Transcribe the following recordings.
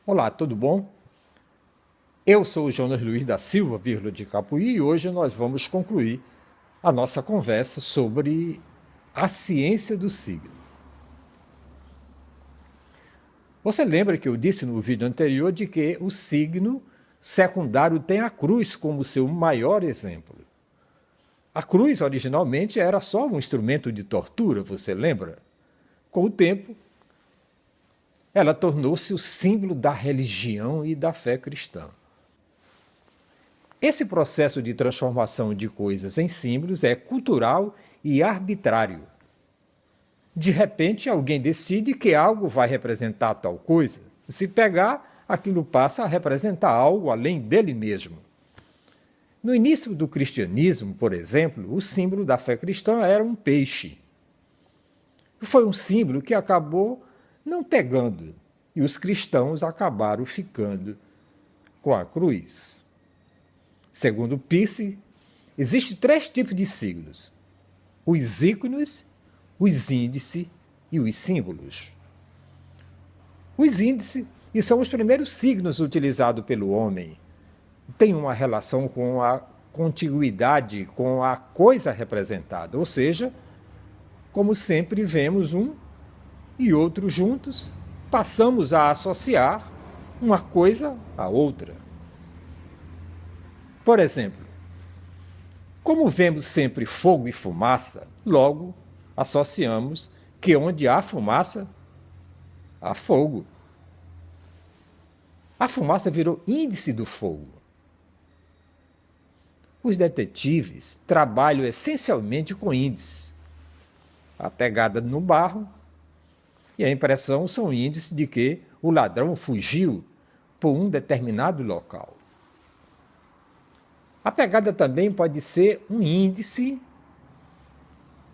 Olá, tudo bom? Eu sou o Jonas Luiz da Silva, de Capuí, e hoje nós vamos concluir a nossa conversa sobre a ciência do signo. Você lembra que eu disse no vídeo anterior de que o signo secundário tem a cruz como seu maior exemplo. A cruz originalmente era só um instrumento de tortura, você lembra? Com o tempo, ela tornou-se o símbolo da religião e da fé cristã. Esse processo de transformação de coisas em símbolos é cultural e arbitrário. De repente, alguém decide que algo vai representar tal coisa. Se pegar, aquilo passa a representar algo além dele mesmo. No início do cristianismo, por exemplo, o símbolo da fé cristã era um peixe. Foi um símbolo que acabou não pegando, e os cristãos acabaram ficando com a cruz. Segundo Peirce, existem 3 tipos de signos: os ícones, os índices e os símbolos. Os índices são os primeiros signos utilizados pelo homem. Têm uma relação com a contiguidade, com a coisa representada, ou seja, como sempre vemos um e outro juntos, passamos a associar uma coisa à outra. Por exemplo, como vemos sempre fogo e fumaça, logo associamos que onde há fumaça, há fogo. A fumaça virou índice do fogo. Os detetives trabalham essencialmente com índices. A pegada no barro e a impressão são índices de que o ladrão fugiu por um determinado local. A pegada também pode ser um índice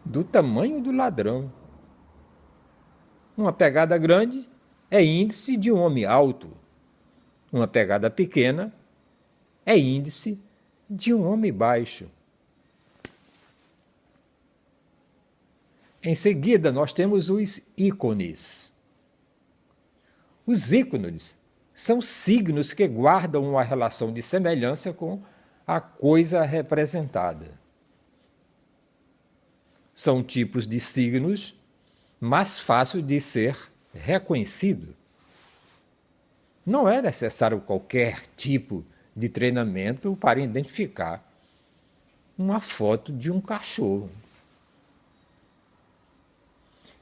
do tamanho do ladrão. Uma pegada grande é índice de um homem alto. Uma pegada pequena é índice de um homem baixo. Em seguida, nós temos os ícones. Os ícones são signos que guardam uma relação de semelhança com a coisa representada. São tipos de signos mais fáceis de ser reconhecido. Não é necessário qualquer tipo de treinamento para identificar uma foto de um cachorro.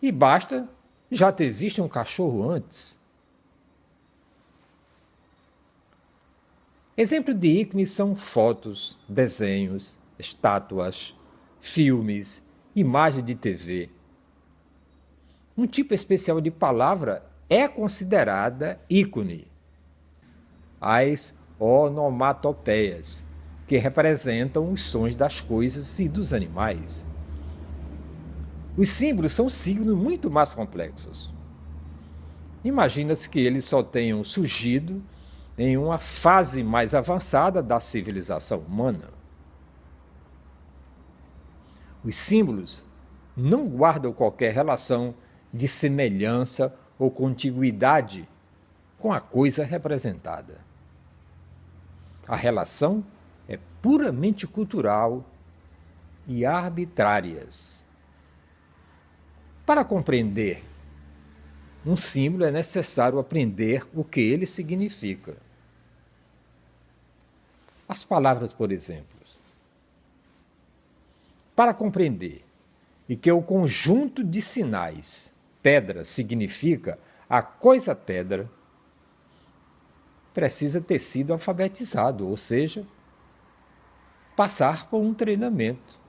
E basta já ter visto um cachorro antes. Exemplo de ícones são fotos, desenhos, estátuas, filmes, imagens de TV. Um tipo especial de palavra é considerada ícone. As onomatopeias, que representam os sons das coisas e dos animais. Os símbolos são signos muito mais complexos. Imagina-se que eles só tenham surgido em uma fase mais avançada da civilização humana. Os símbolos não guardam qualquer relação de semelhança ou contiguidade com a coisa representada. A relação é puramente cultural e arbitrárias. Para compreender um símbolo é necessário aprender o que ele significa. As palavras, por exemplo. Para compreender e que o conjunto de sinais pedra significa a coisa pedra, precisa ter sido alfabetizado, ou seja, passar por um treinamento.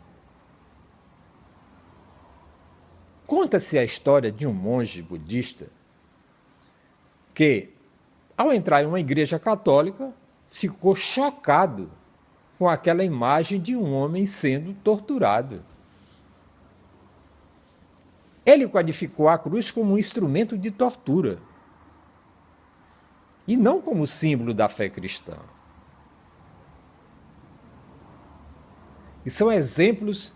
Conta-se a história de um monge budista que, ao entrar em uma igreja católica, ficou chocado com aquela imagem de um homem sendo torturado. Ele codificou a cruz como um instrumento de tortura e não como símbolo da fé cristã. E são exemplos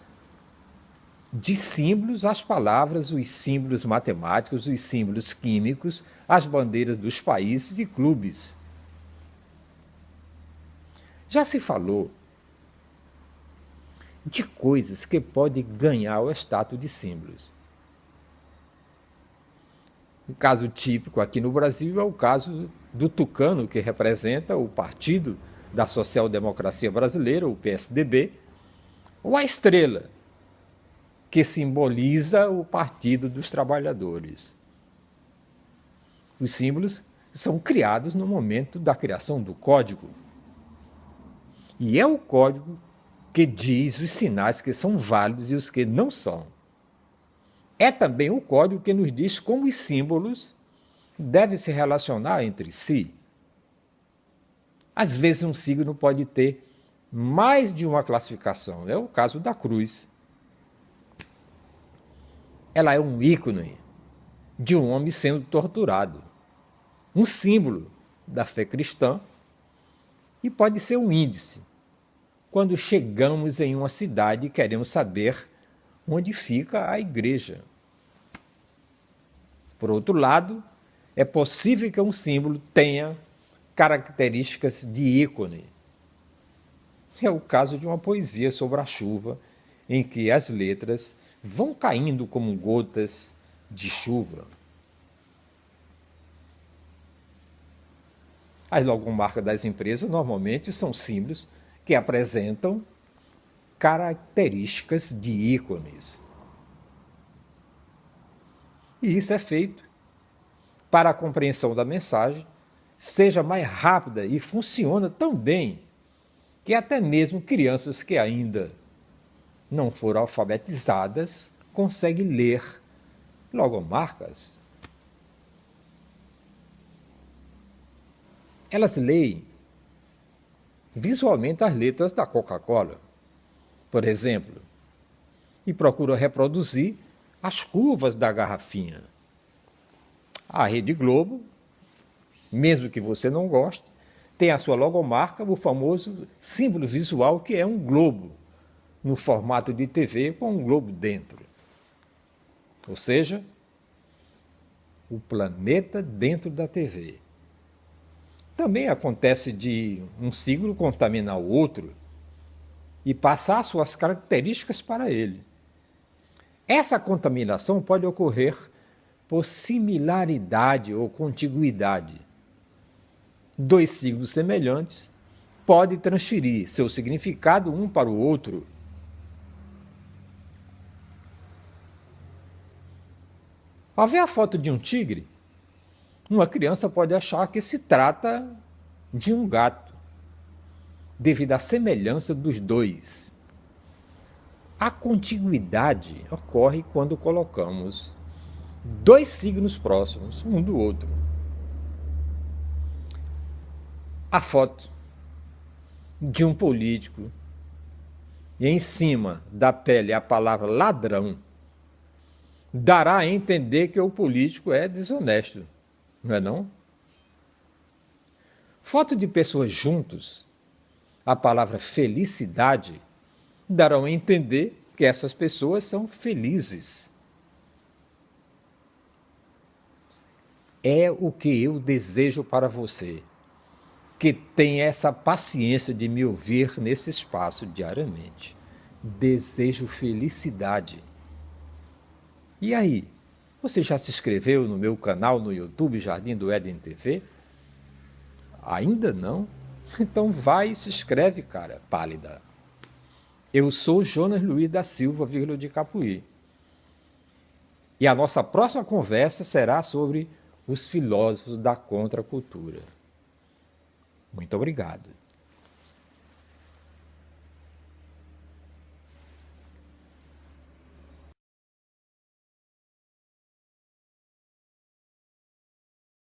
de símbolos às palavras, os símbolos matemáticos, os símbolos químicos, as bandeiras dos países e clubes. Já se falou de coisas que podem ganhar o status de símbolos. Um caso típico aqui no Brasil é o caso do tucano, que representa o Partido da Social Democracia Brasileira, o PSDB, ou a estrela, que simboliza o Partido dos Trabalhadores. Os símbolos são criados no momento da criação do código. E é o código que diz os sinais que são válidos e os que não são. É também o código que nos diz como os símbolos devem se relacionar entre si. Às vezes um signo pode ter mais de uma classificação. É o caso da cruz. Ela é um ícone de um homem sendo torturado, um símbolo da fé cristã e pode ser um índice. Quando chegamos em uma cidade e queremos saber onde fica a igreja. Por outro lado, é possível que um símbolo tenha características de ícone. É o caso de uma poesia sobre a chuva, em que as letras vão caindo como gotas de chuva. As logomarcas das empresas normalmente são símbolos que apresentam características de ícones. E isso é feito para a compreensão da mensagem seja mais rápida e funciona tão bem que até mesmo crianças que ainda não foram alfabetizadas conseguem ler logomarcas. Elas leem visualmente as letras da Coca-Cola, por exemplo, e procuram reproduzir as curvas da garrafinha. A Rede Globo, mesmo que você não goste, tem a sua logomarca, o famoso símbolo visual que é um globo, no formato de TV com um globo dentro. Ou seja, o planeta dentro da TV. Também acontece de um símbolo contaminar o outro e passar suas características para ele. Essa contaminação pode ocorrer por similaridade ou contiguidade. Dois signos semelhantes podem transferir seu significado um para o outro. Ao ver a foto de um tigre, uma criança pode achar que se trata de um gato, devido à semelhança dos dois. A contiguidade ocorre quando colocamos dois signos próximos, um do outro. A foto de um político e em cima da pele a palavra ladrão dará a entender que o político é desonesto, não é não? Foto de pessoas juntos, a palavra felicidade darão a entender que essas pessoas são felizes. É o que eu desejo para você, que tenha essa paciência de me ouvir nesse espaço diariamente. Desejo felicidade. E aí, você já se inscreveu no meu canal no YouTube Jardim do Éden TV? Ainda não? Então vai e se inscreve, cara, pálida. Eu sou Jonas Luiz da Silva, de Capuí. E a nossa próxima conversa será sobre os filósofos da contracultura. Muito obrigado.